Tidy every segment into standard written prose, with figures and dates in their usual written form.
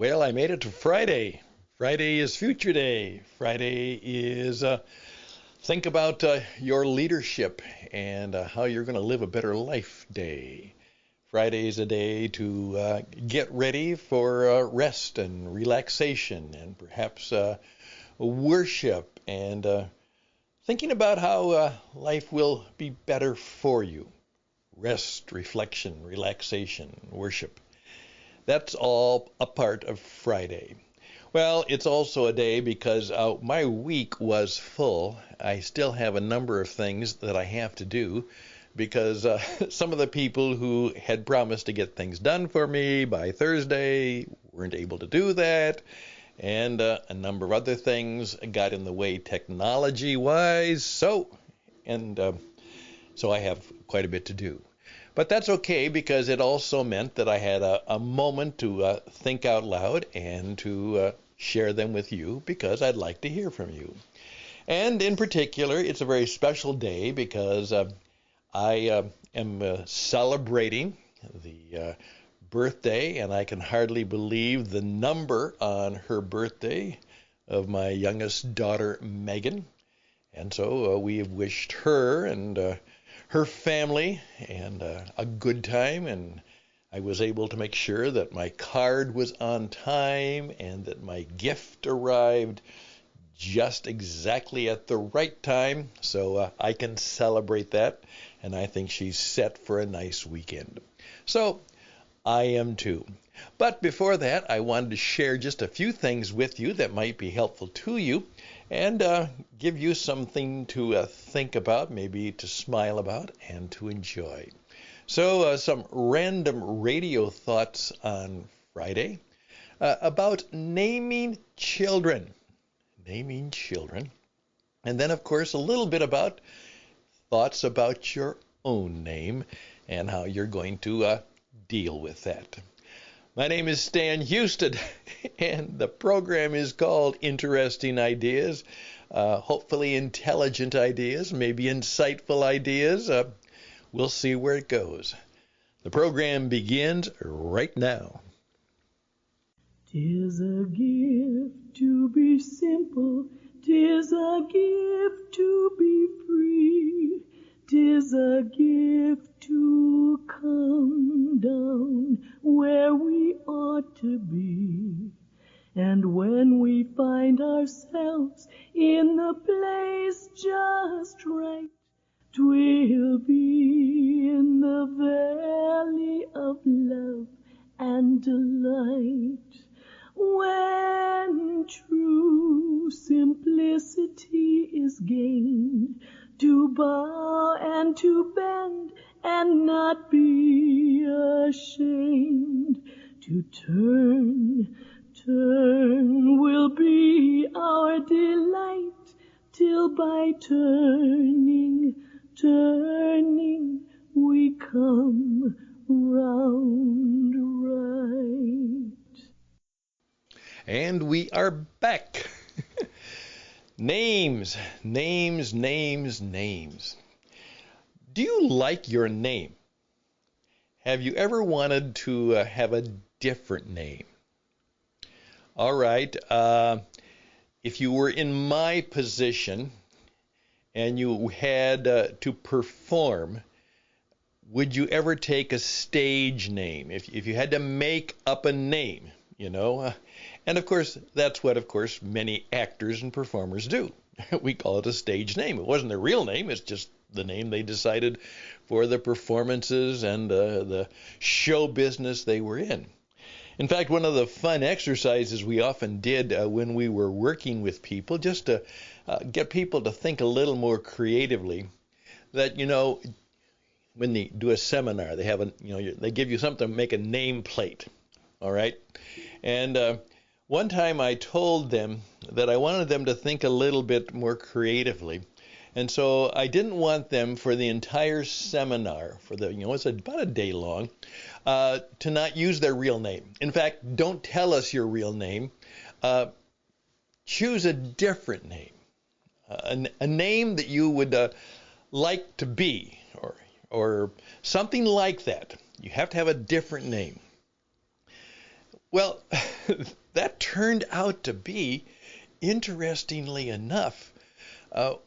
Well, I made it to Friday. Friday is Future Day. Friday is think about your leadership and how you're going to live a better life day. Friday is a day to get ready for rest and relaxation and perhaps worship and thinking about how life will be better for you. Rest, reflection, relaxation, worship. That's all a part of Friday. Well, it's also a day because my week was full. I still have a number of things that I have to do because some of the people who had promised to get things done for me by Thursday weren't able to do that. And a number of other things got in the way technology-wise. So I have quite a bit to do. But that's okay because it also meant that I had a moment to think out loud and to share them with you because I'd like to hear from you. And in particular, it's a very special day because I am celebrating the birthday, and I can hardly believe the number on her birthday of my youngest daughter, Megan. And so we have wished her and her family and a good time, and I was able to make sure that my card was on time and that my gift arrived just exactly at the right time, so I can celebrate that, and I think she's set for a nice weekend. So I am too. But before that, I wanted to share just a few things with you that might be helpful to you and give you something to think about, maybe to smile about, and to enjoy. So some random radio thoughts on Friday about naming children. Naming children. And then, of course, a little bit about thoughts about your own name and how you're going to deal with that. My name is Stan Houston, and the program is called Interesting Ideas, hopefully intelligent ideas, maybe insightful ideas. We'll see where it goes. The program begins right now. 'Tis a gift to be simple, 'tis a gift to be free, 'tis a gift to come down where we ought to be. And when we find ourselves in the place just right, 'twill be in the valley of love and delight. When true simplicity is gained, to bow and to bend and not be ashamed, to turn will be our delight, till by turning, we come round right. And we are back. Names. Do you like your name? Have you ever wanted to have a different name? All right. If you were in my position and you had to perform, would you ever take a stage name? If you had to make up a name, and of course, that's what, of course, many actors and performers do. We call it a stage name. It wasn't their real name. It's just the name they decided for the performances and the show business they were in. In fact, one of the fun exercises we often did when we were working with people, just to get people to think a little more creatively, that, when they do a seminar, they have they give you something to make a nameplate, all right? And one time I told them that I wanted them to think a little bit more creatively. And so I didn't want them for the entire seminar, it's about a day long, to not use their real name. In fact, don't tell us your real name. Choose a different name, a name that you would like to be, or something like that. You have to have a different name. Well, that turned out to be, interestingly enough,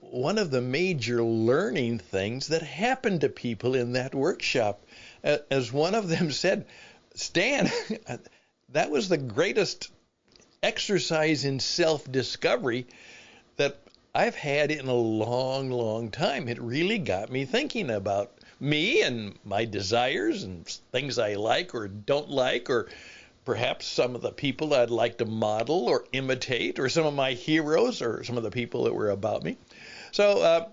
one of the major learning things that happened to people in that workshop. As one of them said, Stan, that was the greatest exercise in self-discovery that I've had in a long, long time. It really got me thinking about me and my desires and things I like or don't like, or perhaps some of the people I'd like to model or imitate, or some of my heroes, or some of the people that were about me. So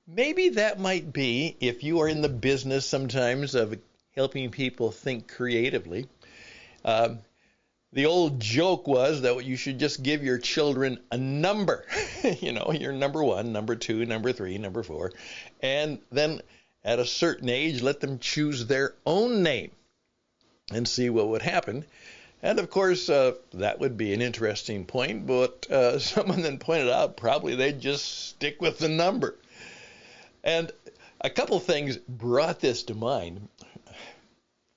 maybe that might be, if you are in the business sometimes of helping people think creatively, the old joke was that you should just give your children a number, your number 1, number 2, number 3, number 4, and then at a certain age, let them choose their own name and see what would happen. And of course, that would be an interesting point, but someone then pointed out probably they'd just stick with the number. And a couple things brought this to mind.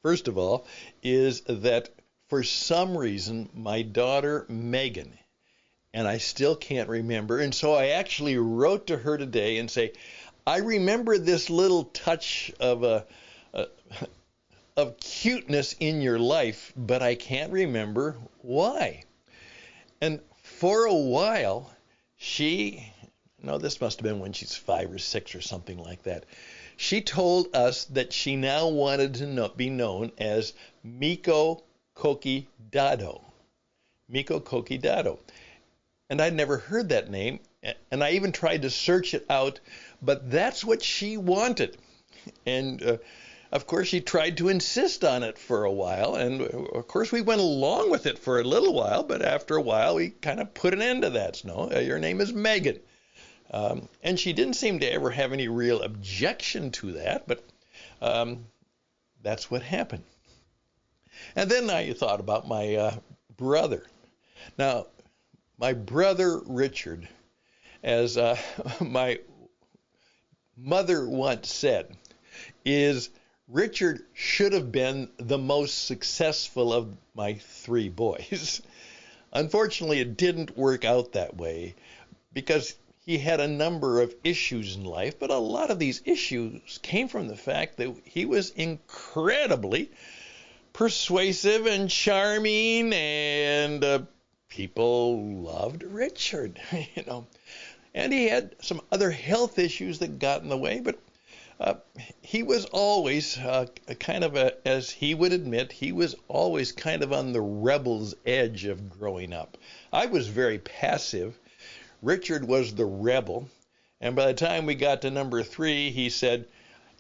First of all, is that for some reason, my daughter Megan, and I still can't remember, and so I actually wrote to her today and say, I remember this little touch of cuteness in your life, but I can't remember why. And for a while, this must have been when she's 5 or 6 or something like that. She told us that she now wanted to be known as Miko Koki Dado. Miko Koki Dado. And I'd never heard that name, and I even tried to search it out, but that's what she wanted. And of course, she tried to insist on it for a while, and of course, we went along with it for a little while, but after a while, we kind of put an end to that. No, your name is Megan. And she didn't seem to ever have any real objection to that, but that's what happened. And then I thought about my brother. Now, my brother Richard, as my mother once said, Richard should have been the most successful of my 3 boys. Unfortunately, it didn't work out that way because he had a number of issues in life, but a lot of these issues came from the fact that he was incredibly persuasive and charming, and people loved Richard, And he had some other health issues that got in the way, but he was always as he would admit, he was always kind of on the rebel's edge of growing up. I was very passive. Richard was the rebel. And by the time we got to number 3, he said,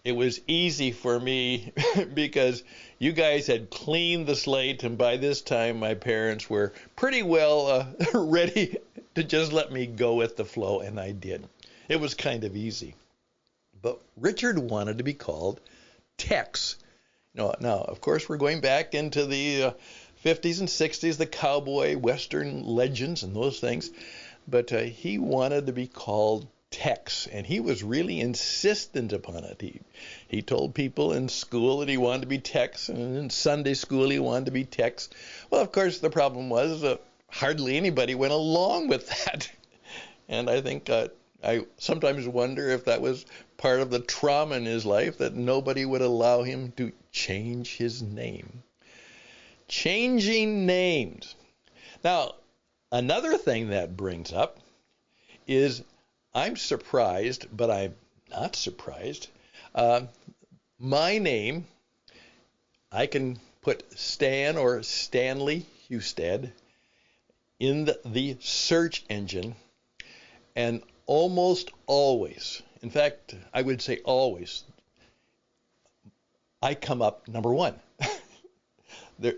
it was easy for me because you guys had cleaned the slate, and by this time my parents were pretty well ready to just let me go with the flow, and I did. It was kind of easy. But Richard wanted to be called Tex. Now, of course, we're going back into the 50s and 60s, the cowboy western legends and those things. But he wanted to be called Tex, and he was really insistent upon it. He told people in school that he wanted to be Tex, and in Sunday school he wanted to be Tex. Well, of course, the problem was hardly anybody went along with that. And I think I sometimes wonder if that was part of the trauma in his life, that nobody would allow him to change his name. Changing names. Now, another thing that brings up is I'm surprised, but I'm not surprised. My name, I can put Stan or Stanley Husted in the search engine, and almost always, in fact, I would say always, I come up number 1.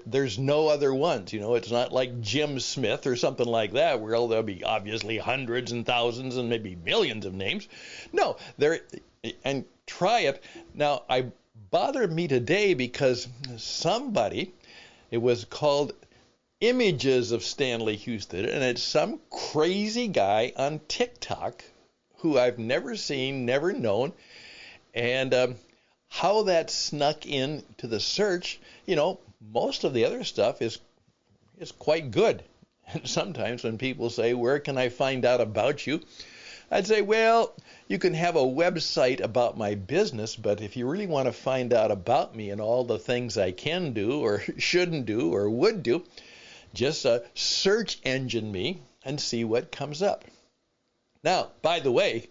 There's no other ones, it's not like Jim Smith or something like that, where there'll be obviously hundreds and thousands and maybe millions of names. No, and try it. Now, I bothered me today because it was called Images of Stanley Husted, and it's some crazy guy on TikTok who I've never seen, never known, and how that snuck in to the search, most of the other stuff is is quite good. And sometimes when people say, where can I find out about you? I'd say, well, you can have a website about my business, but if you really want to find out about me and all the things I can do or shouldn't do or would do, just search engine me and see what comes up. Now, by the way,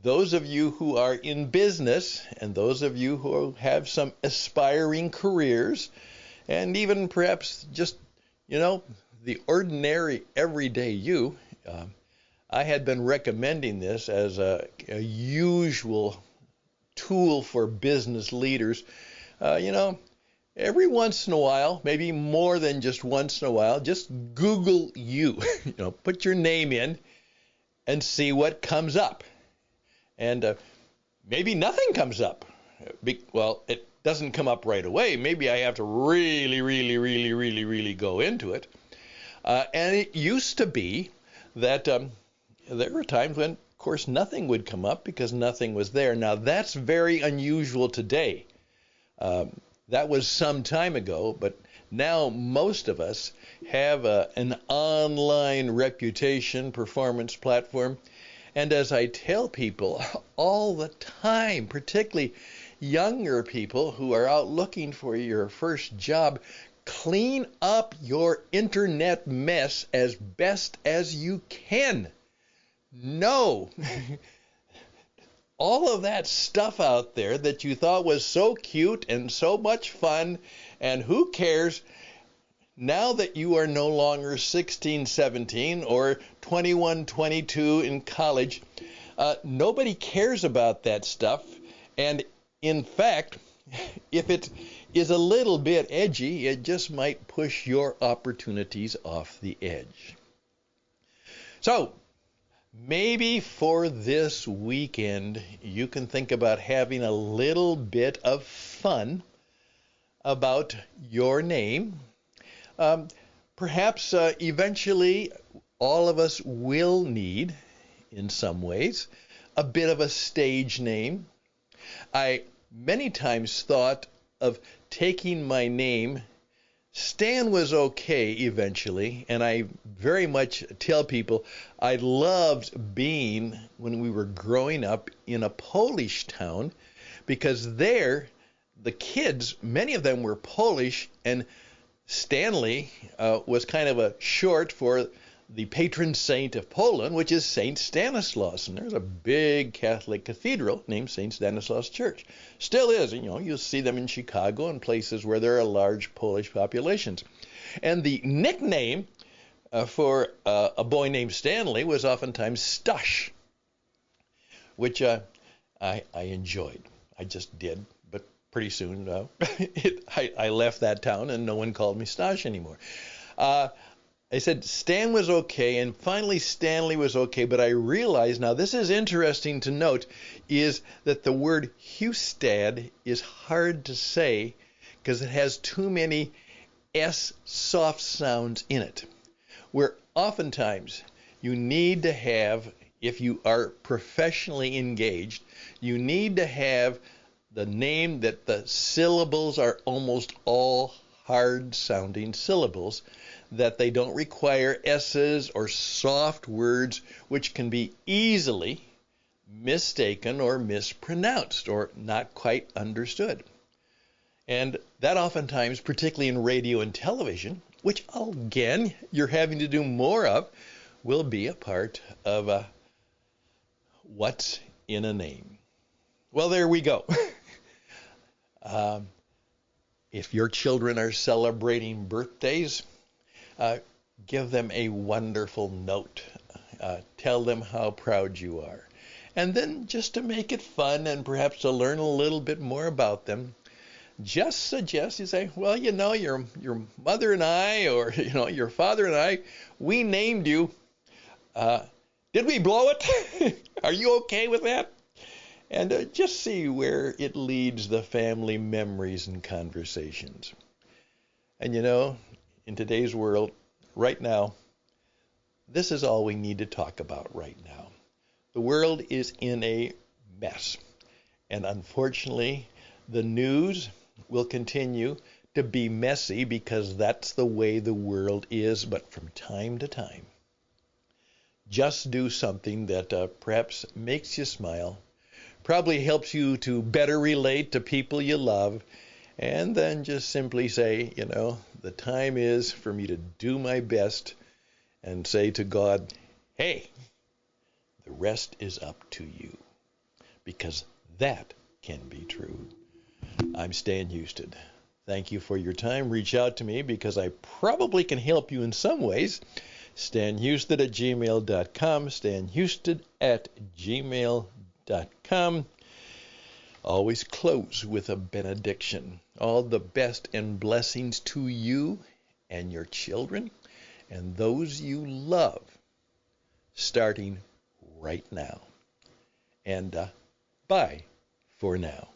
those of you who are in business and those of you who have some aspiring careers and even perhaps just, the ordinary everyday you, I had been recommending this as a usual tool for business leaders. Every once in a while, maybe more than just once in a while, just Google you. Put your name in and see what comes up. And maybe nothing comes up. Well, it doesn't come up right away. Maybe I have to really, really, really, really, really go into it. And it used to be that there were times when, of course, nothing would come up because nothing was there. Now, that's very unusual today. That was some time ago, but now most of us have an online reputation performance platform. And as I tell people all the time, particularly younger people who are out looking for your first job, clean up your internet mess as best as you can. No. All of that stuff out there that you thought was so cute and so much fun, and who cares, now that you are no longer 16, 17 or 21, 22 in college, nobody cares about that stuff. And in fact, if it is a little bit edgy, it just might push your opportunities off the edge. So, maybe for this weekend, you can think about having a little bit of fun about your name. Perhaps eventually all of us will need, in some ways, a bit of a stage name. I many times thought of taking my name. Stan was okay eventually, and I very much tell people I loved being, when we were growing up, in a Polish town, because there the kids, many of them were Polish, and Stanley was kind of a short for the patron saint of Poland, which is Saint Stanislaus. And there's a big Catholic cathedral named Saint Stanislaus Church. Still is. You'll see them in Chicago and places where there are large Polish populations. And the nickname for a boy named Stanley was oftentimes Stush, which I enjoyed. I just did. But pretty soon I left that town and no one called me Stush anymore. I said Stan was okay, and finally Stanley was okay, but I realized, now this is interesting to note, is that the word Hustad is hard to say because it has too many S soft sounds in it, where oftentimes you need to have, if you are professionally engaged, you need to have the name that the syllables are almost all hard-sounding syllables, that they don't require S's or soft words which can be easily mistaken or mispronounced or not quite understood. And that oftentimes, particularly in radio and television, which again you're having to do more of, will be a part of what's in a name. Well, there we go. If your children are celebrating birthdays, give them a wonderful note. Tell them how proud you are. And then, just to make it fun and perhaps to learn a little bit more about them, just suggest, you say, well, your mother and I, or your father and I, we named you. Did we blow it? Are you okay with that? And just see where it leads the family memories and conversations. And in today's world, right now, this is all we need to talk about right now. The world is in a mess. And unfortunately, the news will continue to be messy because that's the way the world is, but from time to time, just do something that perhaps makes you smile, probably helps you to better relate to people you love, and then just simply say, the time is for me to do my best and say to God, hey, the rest is up to you, because that can be true. I'm Stan Houston. Thank you for your time. Reach out to me because I probably can help you in some ways. StanHouston@gmail.com. StanHouston@gmail.com. Always close with a benediction. All the best and blessings to you and your children and those you love, starting right now. And bye for now.